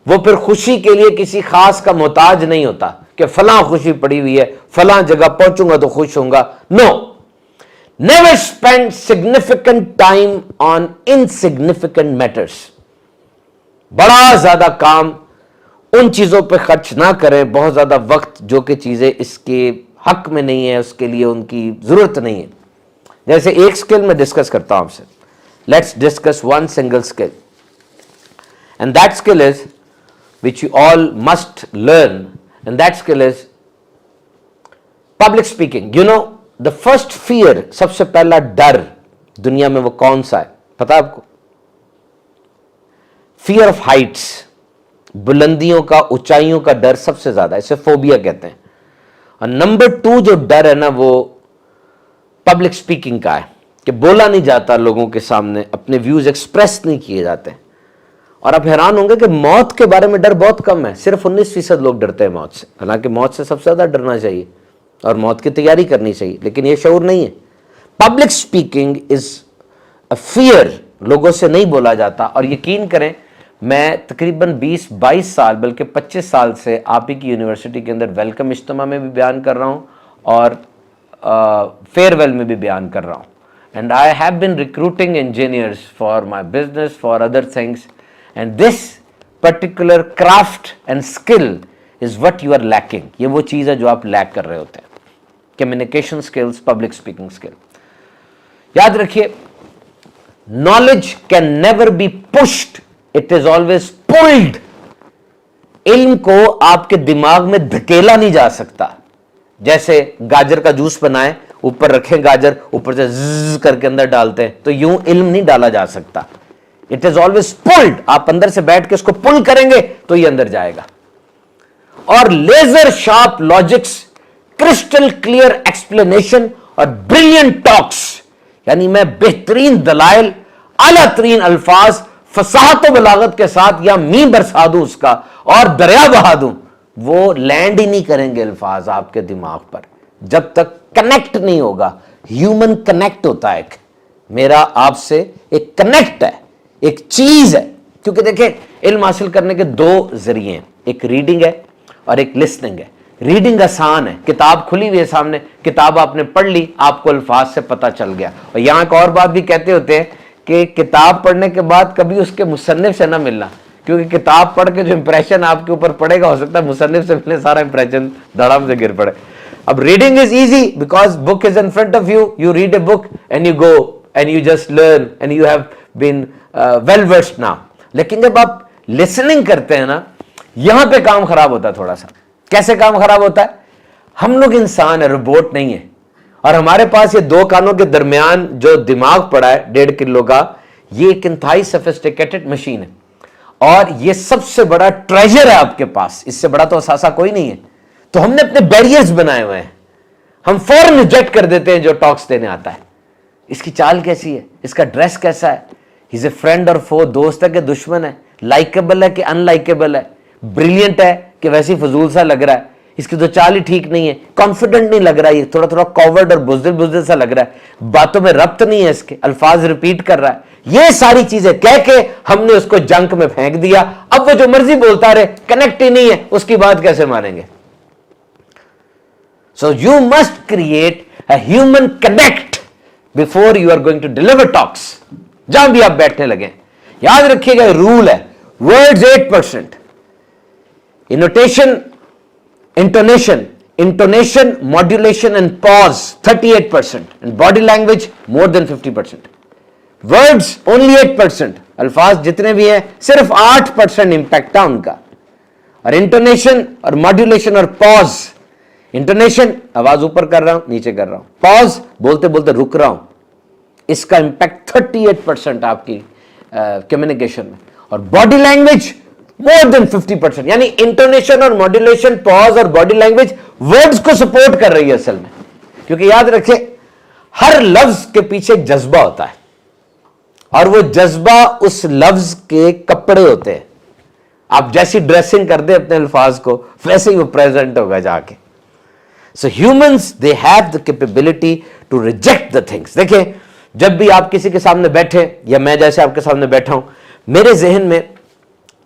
وہ پھر خوشی کے لیے کسی خاص کا محتاج نہیں ہوتا کہ فلاں خوشی پڑی ہوئی ہے، فلاں جگہ پہنچوں گا تو خوش ہوں گا. No, never spend significant time on insignificant matters. بڑا زیادہ کام ان چیزوں پہ خرچ نہ کریں، بہت زیادہ وقت جو کہ چیزیں اس کے حق میں نہیں ہے، اس کے لیے ان کی ضرورت نہیں ہے. جیسے ایک سکل میں ڈسکس کرتا ہوں آپ سے. Let's discuss one single skill, and that skill is which you all must learn, and that skill is public speaking. You know, the first fear, سب سے پہلا ڈر دنیا میں وہ کون سا ہے پتا آپ کو؟ fear of heights، بلندیوں کا، اونچائیوں کا ڈر سب سے زیادہ، اسے فوبیا کہتے ہیں. اور نمبر 2 جو ڈر ہے نا وہ پبلک اسپیکنگ کا ہے، کہ بولا نہیں جاتا لوگوں کے سامنے، اپنے ویوز ایکسپریس نہیں کیے جاتے. اور آپ حیران ہوں گے کہ موت کے بارے میں ڈر بہت کم ہے، صرف 19% لوگ ڈرتے ہیں موت سے. حالانکہ موت سے سب سے زیادہ ڈرنا چاہیے اور موت کی تیاری کرنی چاہیے، لیکن یہ شعور نہیں ہے. Public speaking is a fear, لوگوں سے نہیں بولا جاتا. اور یقین کریں میں تقریباً 20-22 سال بلکہ 25 سال سے آپ ہی کی یونیورسٹی کے اندر ویلکم اجتماع میں بھی بیان کر رہا ہوں اور فیئر ویل میں بھی بیان کر رہا ہوں. And I have been recruiting engineers for my business, for other things. And this particular craft and skill is what you are lacking. یہ وہ چیز ہے جو آپ لیک کر رہے ہوتے ہیں. Communication skills, public speaking skill. یاد رکھیے knowledge can never be pushed, it is always pulled. علم کو آپ کے دماغ میں دھکیلا نہیں جا سکتا. جیسے گاجر کا جوس بنائیں، اوپر رکھیں گاجر، اوپر سے زز کر کے اندر ڈالتے ہیں، تو یوں علم نہیں ڈالا جا سکتا. It is always pulled. آپ اندر سے بیٹھ کے اس کو پل کریں گے تو یہ اندر جائے گا. اور laser sharp logics, crystal clear explanation اور بریلینٹ ٹاکس، یعنی میں بہترین دلائل، اعلیٰ ترین الفاظ، فصاحت و بلاغت کے ساتھ یا می برسا دوں اس کا اور دریا بہا دوں، وہ لینڈ ہی نہیں کریں گے الفاظ آپ کے دماغ پر جب تک کنیکٹ نہیں ہوگا. ہیومن کنیکٹ ہوتا ہے، ایک میرا آپ سے ایک کنیکٹ ہے، ایک چیز ہے. کیونکہ دیکھیں علم حاصل کرنے کے 2 ذریعے ہیں، ایک ریڈنگ ہے اور ایک لسننگ ہے. ریڈنگ آسان ہے، کتاب کھلی ہوئی ہے سامنے، کتاب آپ نے پڑھ لی، آپ کو الفاظ سے پتہ چل گیا. اور یہاں ایک اور بات بھی کہتے ہوتے ہیں کہ کتاب پڑھنے کے بعد کبھی اس کے مصنف سے نہ ملنا، کیونکہ کتاب پڑھ کے جو امپریشن آپ کے اوپر پڑے گا ہو سکتا ہے مصنف سے ملے سارا امپریشن دھڑام سے گر پڑے. اب reading is easy because book is in front of you, you read a book and you go and you just learn and you have been well versed now. لیکن جب آپ لسننگ کرتے ہیں نا، یہاں پہ کام خراب ہوتا ہے تھوڑا سا. کیسے کام خراب ہوتا ہے؟ ہم لوگ انسان ہیں، روبوٹ نہیں ہے. اور ہمارے پاس یہ 2 کانوں کے درمیان جو دماغ پڑا ہے 1.5 کلو کا، یہ ایک انتہائی سفسٹیکیٹڈ مشین ہے اور یہ سب سے بڑا ٹریجر ہے آپ کے پاس. اس سے بڑا تو اثاثہ کوئی نہیں ہے. تو ہم نے اپنے بیریئرز بنائے ہوئے ہیں، ہم فوراً ریجیکٹ کر دیتے ہیں جو ٹاکس دینے آتا ہے. اس کی چال کیسی ہے، اس کا ڈریس کیسا ہے، ہیز اے فرینڈ اور فو، دوست ہے کہ دشمن ہے، لائکیبل ہے کہ ان لائکیبل ہے، بریلینٹ ہے کہ ویسی فضول سا لگ رہا ہے، اس کی تو چال ہی ٹھیک نہیں ہے، کانفیڈنٹ نہیں لگ رہا ہے، یہ تھوڑا تھوڑا کاورڈ اور بزدل سا لگ رہا ہے، باتوں میں ربط نہیں ہے، اس کے الفاظ ریپیٹ کر رہا ہے. یہ ساری چیزیں کہہ کے ہم نے اس کو جنک میں پھینک دیا. اب وہ جو مرضی بولتا رہے، کنیکٹ ہی نہیں ہے، اس کی بات کیسے مانیں گے؟ So you must create a human connect before you are going to deliver talks. جہاں بھی آپ بیٹھنے لگیں یاد رکھیے گا رول ہے، words 8%، intonation, modulation and pause 38%, and body language more than 50%. words only 8%، الفاظ جتنے بھی ہیں صرف 8% امپیکٹ ہے ان کا. اور انٹونیشن اور ماڈیولیشن اور پاز، انٹونیشن آواز اوپر کر رہا ہوں نیچے کر رہا ہوں، پاز بولتے بولتے رک رہا ہوں، اس کا امپیکٹ 38% آپ کی کمیونیکیشن میں. اور باڈی لینگویج مور دین 50%، یعنی انٹونیشن اور ماڈیولیشن، پاز اور باڈی لینگویج ورڈز کو سپورٹ کر رہی ہے اصل میں. کیونکہ یاد رکھیں ہر لفظ کے پیچھے ایک جذبہ ہوتا ہے اور وہ جذبہ اس لفظ کے کپڑے ہوتے ہیں. آپ جیسی ڈریسنگ کر دیں اپنے الفاظ کو ویسے ہی وہ پریزنٹ ہوگا جا کے. So humans they have the capability to reject the things. دیکھیں جب بھی آپ کسی کے سامنے بیٹھے یا میں جیسے آپ کے سامنے بیٹھا ہوں، میرے ذہن میں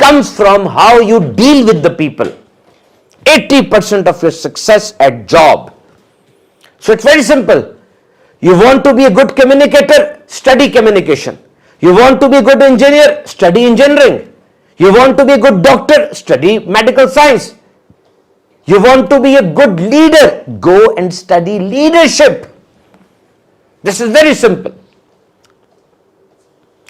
comes from how you deal with the people. 80% of your success at job. So it's very simple. You want to be a good communicator, study communication. You want to be a good engineer, study engineering. You want to be a good doctor, study medical science. You want to be a good leader, go and study leadership. This is very simple.